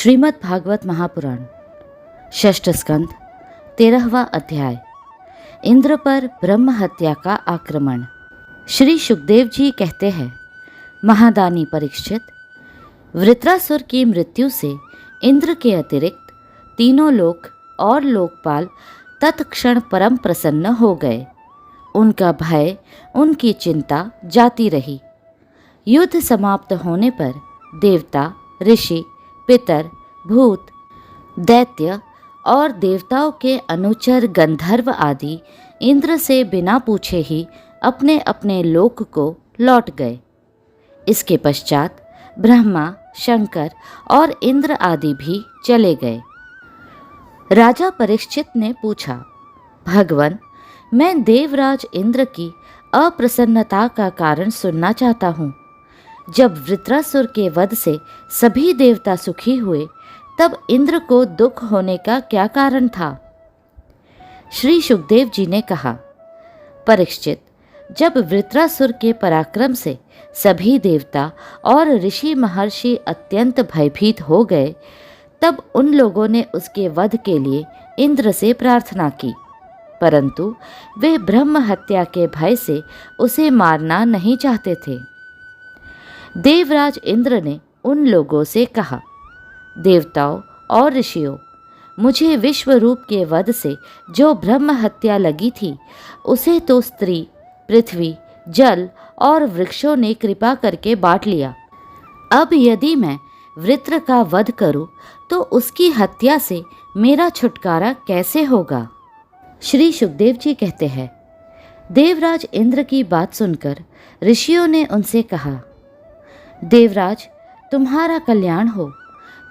श्रीमद् भागवत महापुराण षष्ठ स्कंद 13वां अध्याय। इंद्र पर ब्रह्म हत्या का आक्रमण। श्री सुखदेव जी कहते हैं, महादानी परीक्षित, वृत्रासुर की मृत्यु से इंद्र के अतिरिक्त तीनों लोक और लोकपाल तत्क्षण परम प्रसन्न हो गए। उनका भय, उनकी चिंता जाती रही। युद्ध समाप्त होने पर देवता, ऋषि, पितर, भूत, दैत्य और देवताओं के अनुचर गंधर्व आदि इंद्र से बिना पूछे ही अपने अपने लोक को लौट गए। इसके पश्चात ब्रह्मा, शंकर और इंद्र आदि भी चले गए। राजा परीक्षित ने पूछा, भगवन, मैं देवराज इंद्र की अप्रसन्नता का कारण सुनना चाहता हूँ। जब वृत्रासुर के वध से सभी देवता सुखी हुए, तब इंद्र को दुख होने का क्या कारण था? श्री सुखदेव जी ने कहा, परीक्षित, जब वृत्रासुर के पराक्रम से सभी देवता और ऋषि महर्षि अत्यंत भयभीत हो गए, तब उन लोगों ने उसके वध के लिए इंद्र से प्रार्थना की, परंतु वे ब्रह्म हत्या के भय से उसे मारना नहीं चाहते थे। देवराज इंद्र ने उन लोगों से कहा, देवताओं और ऋषियों, मुझे विश्व रूप के वध से जो ब्रह्म हत्या लगी थी, उसे तो स्त्री, पृथ्वी, जल और वृक्षों ने कृपा करके बांट लिया। अब यदि मैं वृत्र का वध करूं, तो उसकी हत्या से मेरा छुटकारा कैसे होगा? श्री सुखदेव जी कहते हैं, देवराज इंद्र की बात सुनकर ऋषियों ने उनसे कहा, देवराज, तुम्हारा कल्याण हो।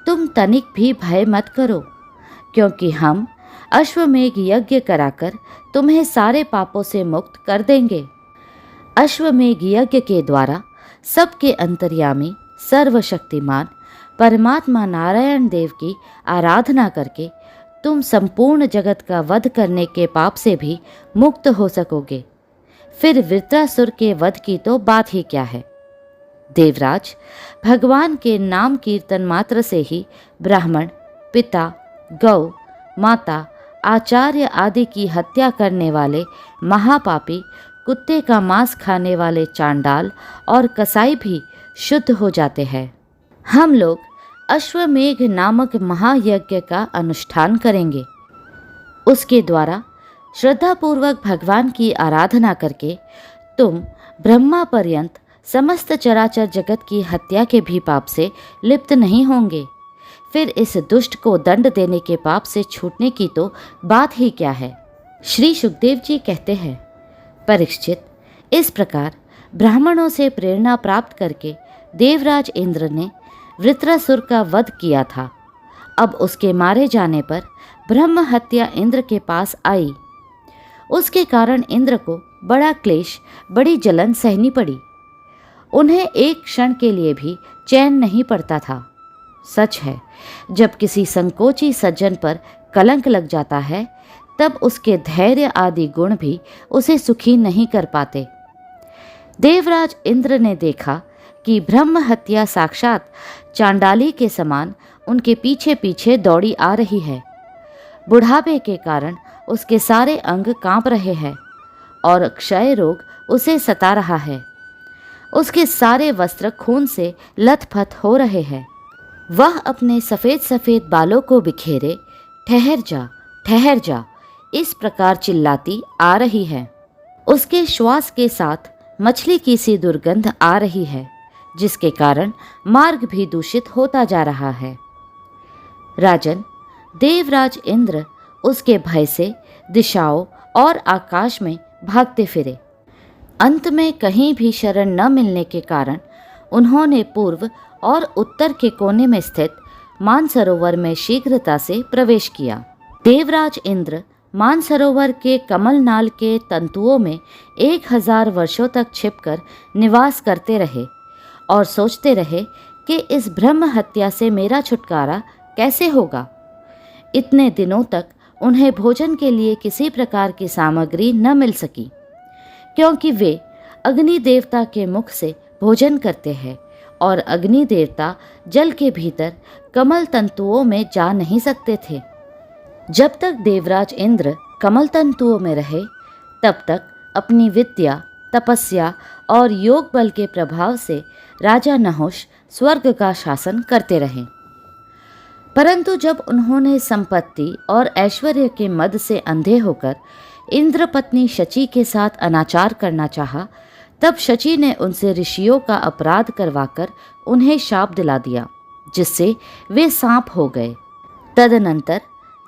तुम तनिक भी भय मत करो, क्योंकि हम अश्वमेघ यज्ञ कराकर तुम्हें सारे पापों से मुक्त कर देंगे। अश्वमेघ यज्ञ के द्वारा सबके अंतर्यामी, सर्वशक्तिमान परमात्मा नारायण देव की आराधना करके तुम संपूर्ण जगत का वध करने के पाप से भी मुक्त हो सकोगे। फिर वृत्रासुर के वध की तो बात ही क्या है। देवराज, भगवान के नाम कीर्तन मात्र से ही ब्राह्मण, पिता, गौ, माता, आचार्य आदि की हत्या करने वाले महापापी, कुत्ते का मांस खाने वाले चांडाल और कसाई भी शुद्ध हो जाते हैं। हम लोग अश्वमेघ नामक महायज्ञ का अनुष्ठान करेंगे। उसके द्वारा श्रद्धापूर्वक भगवान की आराधना करके तुम ब्रह्मा पर्यंत समस्त चराचर जगत की हत्या के भी पाप से लिप्त नहीं होंगे। फिर इस दुष्ट को दंड देने के पाप से छूटने की तो बात ही क्या है। श्री सुखदेव जी कहते हैं, परीक्षित, इस प्रकार ब्राह्मणों से प्रेरणा प्राप्त करके देवराज इंद्र ने वृत्रासुर का वध किया था। अब उसके मारे जाने पर ब्रह्म हत्या इंद्र के पास आई। उसके कारण इंद्र को बड़ा क्लेश, बड़ी जलन सहनी पड़ी। उन्हें एक क्षण के लिए भी चैन नहीं पड़ता था। सच है, जब किसी संकोची सज्जन पर कलंक लग जाता है, तब उसके धैर्य आदि गुण भी उसे सुखी नहीं कर पाते। देवराज इंद्र ने देखा कि ब्रह्म हत्या साक्षात चांडाली के समान उनके पीछे पीछे दौड़ी आ रही है। बुढ़ापे के कारण उसके सारे अंग कांप रहे हैं और क्षय रोग उसे सता रहा है। उसके सारे वस्त्र खून से लथपथ हो रहे हैं। वह अपने सफ़ेद सफ़ेद बालों को बिखेरे ठहर जा, ठहर जा, इस प्रकार चिल्लाती आ रही है। उसके श्वास के साथ मछली की सी दुर्गंध आ रही है, जिसके कारण मार्ग भी दूषित होता जा रहा है। राजन, देवराज इंद्र उसके भय से दिशाओं और आकाश में भागते फिरे। अंत में कहीं भी शरण न मिलने के कारण उन्होंने पूर्व और उत्तर के कोने में स्थित मानसरोवर में शीघ्रता से प्रवेश किया। देवराज इंद्र मानसरोवर के कमलनाल के तंतुओं में 1000 वर्षों तक छिपकर निवास करते रहे और सोचते रहे कि इस ब्रह्म हत्या से मेरा छुटकारा कैसे होगा। इतने दिनों तक उन्हें भोजन के लिए किसी प्रकार की सामग्री न मिल सकी, क्योंकि वे अग्नि देवता के मुख से भोजन करते हैं और अग्नि देवता जल के भीतर कमल तंतुओं में जा नहीं सकते थे। जब तक देवराज इंद्र कमल तंतुओं में रहे तब तक अपनी विद्या, तपस्या और योग बल के प्रभाव से राजा नहुष स्वर्ग का शासन करते रहे। परंतु जब उन्होंने संपत्ति और ऐश्वर्य के मद से अंधे होकर इंद्र पत्नी शची के साथ अनाचार करना चाहा, तब शची ने उनसे ऋषियों का अपराध करवाकर उन्हें शाप दिला दिया, जिससे वे सांप हो गए। तदनंतर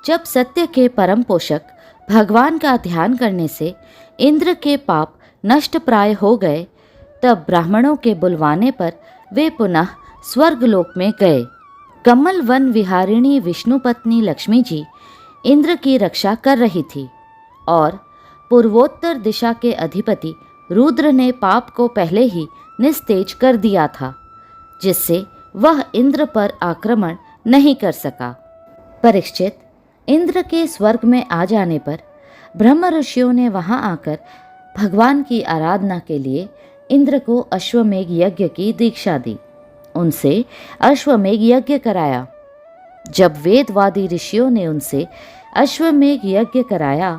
जब सत्य के परम पोषक भगवान का ध्यान करने से इंद्र के पाप नष्ट प्राय हो गए, तब ब्राह्मणों के बुलवाने पर वे पुनः स्वर्गलोक में गए। कमल वन विहारिणी विष्णु पत्नी लक्ष्मी जी इंद्र की रक्षा कर रही थी और पूर्वोत्तर दिशा के अधिपति रुद्र ने पाप को पहले ही निस्तेज कर दिया था, जिससे वह इंद्र पर आक्रमण नहीं कर सका। परीक्षित, इंद्र के स्वर्ग में आ जाने पर ब्रह्म ऋषियों ने वहां आकर भगवान की आराधना के लिए इंद्र को अश्वमेघ यज्ञ की दीक्षा दी। उनसे अश्वमेघ यज्ञ कराया। जब वेदवादी ऋषियों ने उनसे अश्वमेघ यज्ञ कराया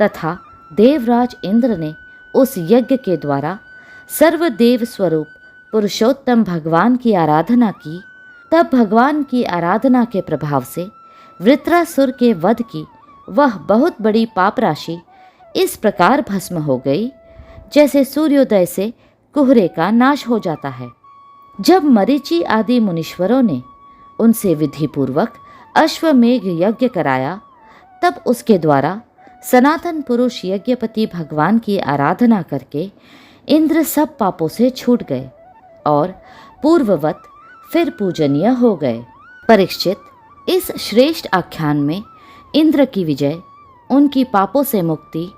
तथा देवराज इंद्र ने उस यज्ञ के द्वारा सर्वदेव स्वरूप पुरुषोत्तम भगवान की आराधना की, तब भगवान की आराधना के प्रभाव से वृत्रासुर के वध की वह बहुत बड़ी पाप राशि इस प्रकार भस्म हो गई जैसे सूर्योदय से कुहरे का नाश हो जाता है। जब मरीचि आदि मुनीश्वरों ने उनसे विधिपूर्वक अश्वमेघ यज्ञ कराया, तब उसके द्वारा सनातन पुरुष यज्ञपति भगवान की आराधना करके इंद्र सब पापों से छूट गए और पूर्ववत फिर पूजनीय हो गए। परीक्षित, इस श्रेष्ठ आख्यान में इंद्र की विजय, उनकी पापों से मुक्ति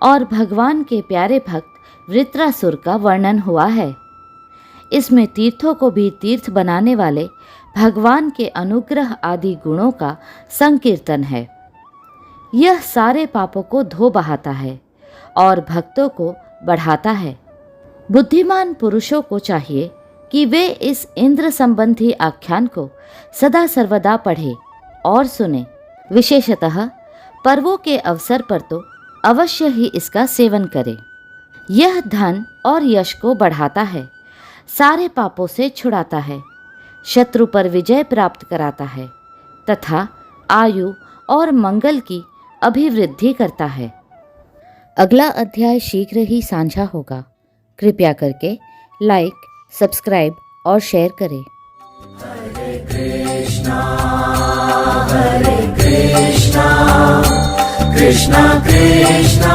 और भगवान के प्यारे भक्त वृत्रासुर का वर्णन हुआ है। इसमें तीर्थों को भी तीर्थ बनाने वाले भगवान के अनुग्रह आदि गुणों का संकीर्तन है। यह सारे पापों को धो बहाता है और भक्तों को बढ़ाता है। बुद्धिमान पुरुषों को चाहिए कि वे इस इंद्र संबंधी आख्यान को सदा सर्वदा पढ़े और सुने। विशेषतः पर्वों के अवसर पर तो अवश्य ही इसका सेवन करें। यह धन और यश को बढ़ाता है, सारे पापों से छुड़ाता है, शत्रु पर विजय प्राप्त कराता है तथा आयु और मंगल की अभिवृद्धि करता है। अगला अध्याय शीघ्र ही साझा होगा। कृपया करके लाइक, सब्सक्राइब और शेयर करें। हरे कृष्णा कृष्णा कृष्णा